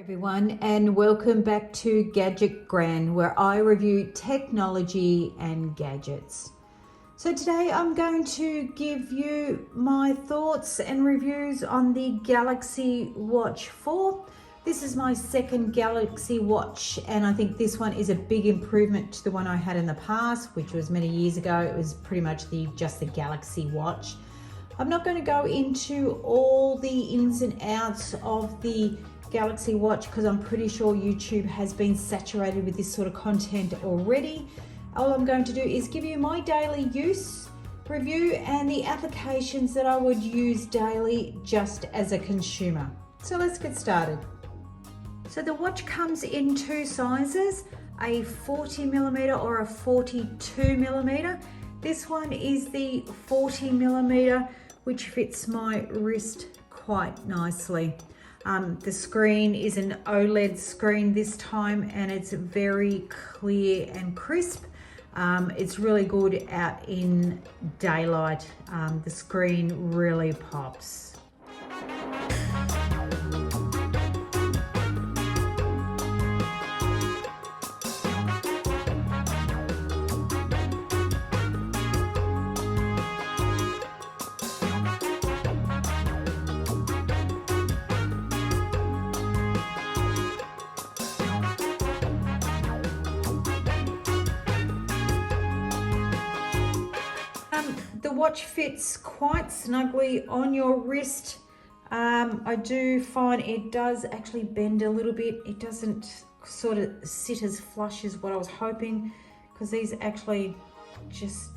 Everyone, and welcome back to Gadget Gran, where I review technology and gadgets. So today I'm going to give you my thoughts and reviews on the Galaxy Watch 4. This is my second Galaxy Watch, and I think this one is a big improvement to the one I had in the past, which was many years ago. It was pretty much just the Galaxy Watch. I'm not going to go into all the ins and outs of the Galaxy Watch because I'm pretty sure YouTube has been saturated with this sort of content already. All I'm going to do is give you my daily use review and the applications that I would use daily just as a consumer. So let's get started. So the watch comes in two sizes, a 40mm or a 42mm. This one is the 40mm, which fits my wrist quite nicely. The screen is an OLED screen this time, and it's very clear and crisp. It's really good out in daylight. The screen really pops. The watch fits quite snugly on your wrist. I do find it does actually bend a little bit. It doesn't sort of sit as flush as what I was hoping, because these actually just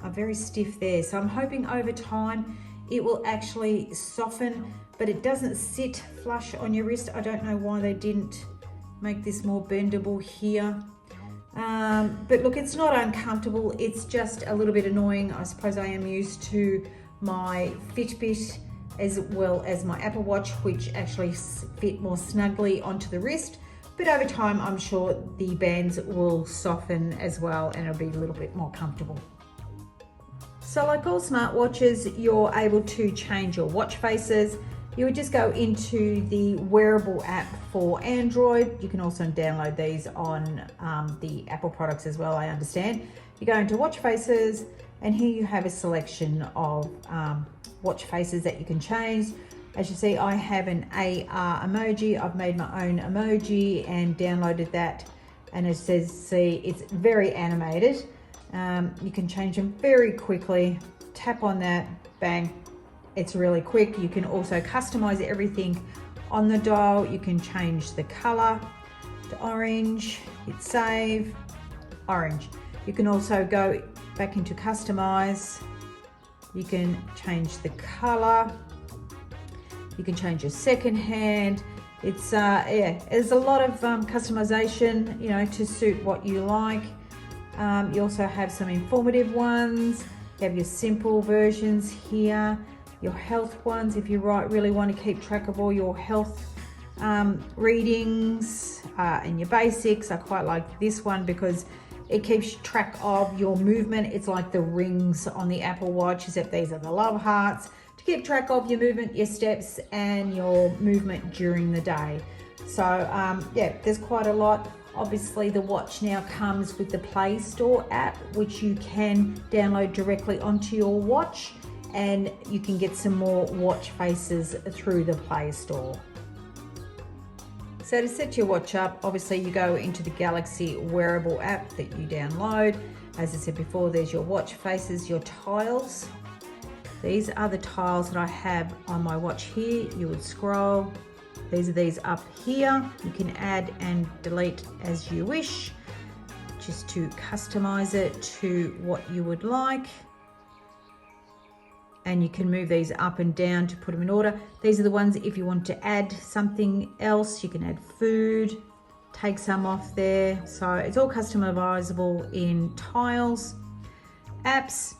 are very stiff there. So I'm hoping over time it will actually soften, but it doesn't sit flush on your wrist. I don't know why they didn't make this more bendable here. But look, it's not uncomfortable, it's just a little bit annoying. I suppose I am used to my Fitbit as well as my Apple Watch, which actually fit more snugly onto the wrist. But over time, I'm sure the bands will soften as well, and it'll be a little bit more comfortable. So like all smartwatches, you're able to change your watch faces. You would just go into the wearable app for Android. You can also download these on the Apple products as well, I understand. You go into watch faces, and here you have a selection of watch faces that you can change. As you see, I have an AR emoji. I've made my own emoji and downloaded that. And it says, see, it's very animated. You can change them very quickly. Tap on that, bang. It's really quick. You can also customize everything on the dial. You can change the color to orange, hit save, orange. You can also go back into customize. You can change the color. You can change your second hand. It's yeah, there's a lot of customization, you know, to suit what you like. You also have some informative ones. You have your simple versions here. Your health ones, if you really want to keep track of all your health readings, and your basics. I quite like this one because it keeps track of your movement. It's like the rings on the Apple Watch, except these are the love hearts to keep track of your movement, your steps, and your movement during the day. So yeah, there's quite a lot. Obviously the watch now comes with the Play Store app, which you can download directly onto your watch, and you can get some more watch faces through the Play Store. So to set your watch up, obviously you go into the Galaxy wearable app that you download. As I said before, there's your watch faces, your tiles. These are the tiles that I have on my watch here. You would scroll. These are these up here. You can add and delete as you wish, just to customize it to what you would like. And you can move these up and down to put them in order. These are the ones if you want to add something else. You can add food, take some off there. So it's all customizable in tiles. Apps,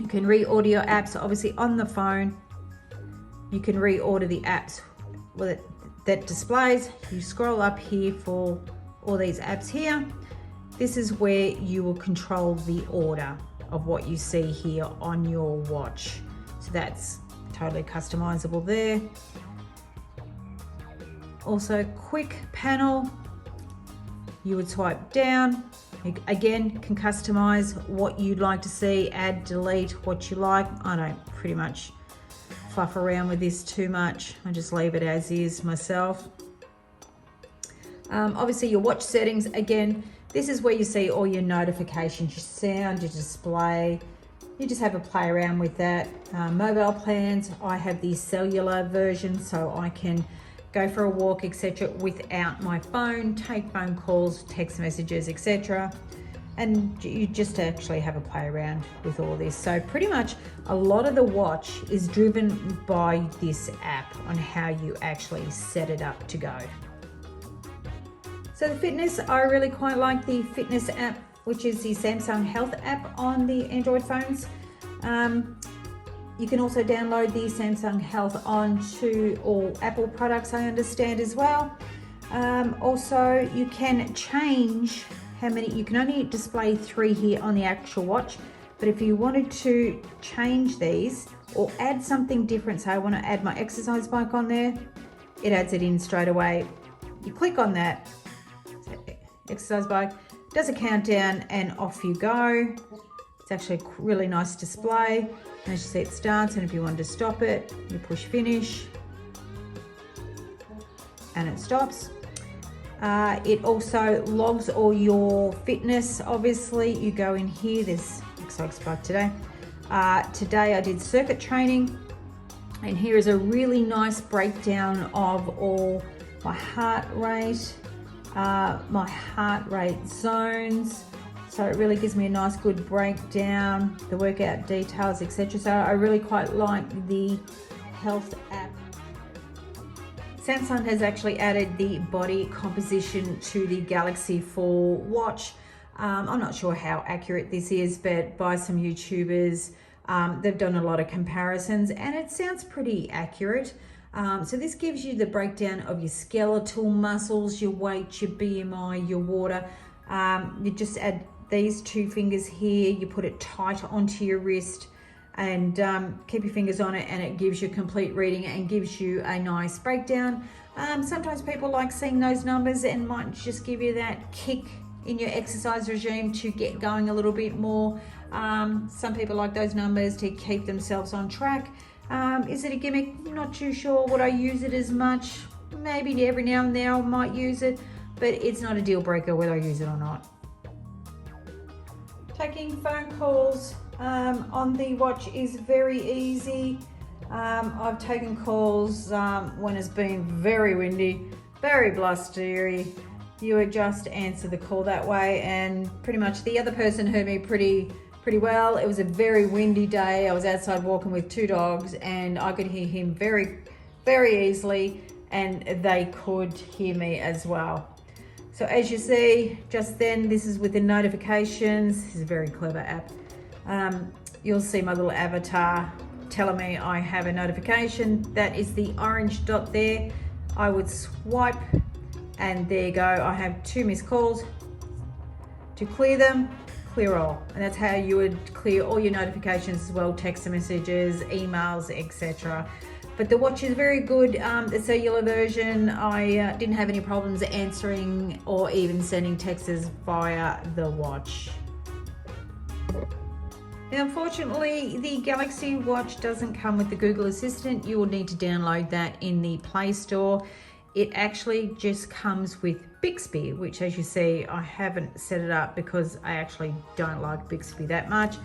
you can reorder your apps. Obviously on the phone, you can reorder the apps that displays. You scroll up here for all these apps here. This is where you will control the order of what you see here on your watch. So that's totally customizable there. Also quick panel, you would swipe down. You, again, can customize what you'd like to see, add, delete, what you like. I don't pretty much fluff around with this too much. I just leave it as is myself. Obviously your watch settings, again, this is where you see all your notifications, your sound, your display. You just have a play around with that. Mobile plans, I have the cellular version, so I can go for a walk, etc. without my phone, take phone calls, text messages, etc. And you just actually have a play around with all this. So pretty much a lot of the watch is driven by this app on how you actually set it up to go. So the fitness, I really quite like the fitness app, which is the Samsung Health app on the Android phones. You can also download the Samsung Health onto all Apple products, I understand as well. Also, you can change how many, you can only display 3 here on the actual watch, but if you wanted to change these or add something different, say I want to add my exercise bike on there, it adds it in straight away. You click on that, exercise bike, does a countdown and off you go. It's actually a really nice display. And as you see, it starts, and if you wanted to stop it, you push finish and it stops. It also logs all your fitness. Obviously, you go in here, there's exercise bike today. Today I did circuit training, and here is a really nice breakdown of all my heart rate zones. So it really gives me a nice good breakdown, the workout details, etc. So I really quite like the Health app. Samsung has actually added the body composition to the Galaxy 4 watch. I'm not sure how accurate this is, but by some YouTubers, they've done a lot of comparisons and it sounds pretty accurate. So this gives you the breakdown of your skeletal muscles, your weight, your BMI, your water. You just add these 2 fingers here, you put it tight onto your wrist and keep your fingers on it, and it gives you a complete reading and gives you a nice breakdown. Sometimes people like seeing those numbers and might just give you that kick in your exercise regime to get going a little bit more. Some people like those numbers to keep themselves on track. Is it a gimmick? Not too sure. Would I use it as much? Maybe every now and then I might use it, but it's not a deal breaker whether I use it or not. Taking phone calls on the watch is very easy. I've taken calls when it's been very windy, very blustery. You would just answer the call that way, and pretty much the other person heard me pretty well. It was a very windy day. I was outside walking with 2 dogs and I could hear him very, very easily, and they could hear me as well. So as you see, just then, this is with the notifications. This is a very clever app. You'll see my little avatar telling me I have a notification. That is the orange dot there. I would swipe and there you go. I have 2 missed calls. To clear them, clear all. And that's how you would clear all your notifications as well, text messages, emails, etc. But the watch is very good. The cellular version, I didn't have any problems answering or even sending texts via the watch. Now, unfortunately, the Galaxy Watch doesn't come with the Google Assistant. You will need to download that in the Play Store. It actually just comes with Bixby, which, as you see, I haven't set it up because I actually don't like Bixby that much.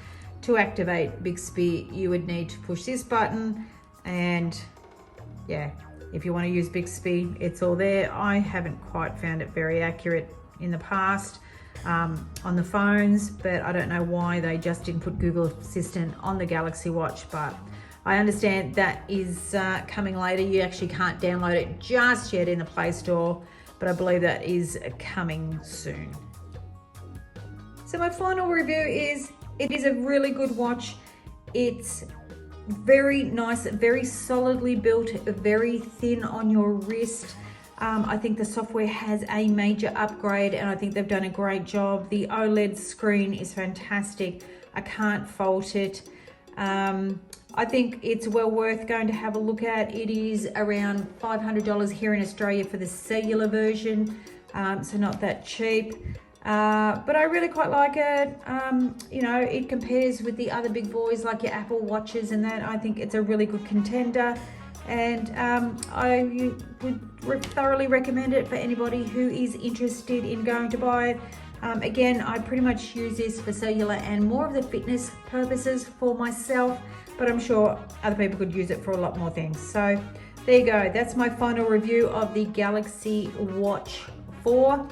To activate Bixby, you would need to push this button, and yeah, if you want to use Bixby, it's all there. I haven't quite found it very accurate in the past on the phones, but I don't know why they just didn't put Google Assistant on the Galaxy Watch, but I understand that is coming later. You actually can't download it just yet in the Play Store, but I believe that is coming soon. So my final review is, it is a really good watch. It's very nice, very solidly built, very thin on your wrist. I think the software has a major upgrade and I think they've done a great job. The OLED screen is fantastic. I can't fault it. I think it's well worth going to have a look at. It is around $500 here in Australia for the cellular version, so not that cheap. But I really quite like it. You know, it compares with the other big boys like your Apple Watches and that. I think it's a really good contender, and I would thoroughly recommend it for anybody who is interested in going to buy it. Again, I pretty much use this for cellular and more of the fitness purposes for myself, but I'm sure other people could use it for a lot more things. So there you go. That's my final review of the Galaxy Watch 4.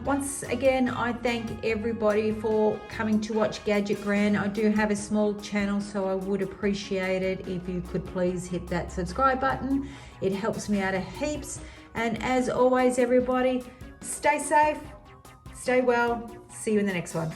Once again, I thank everybody for coming to watch Gadget Gran. I do have a small channel, so I would appreciate it if you could please hit that subscribe button. It helps me out a heaps. And as always, everybody, stay safe, stay well. See you in the next one.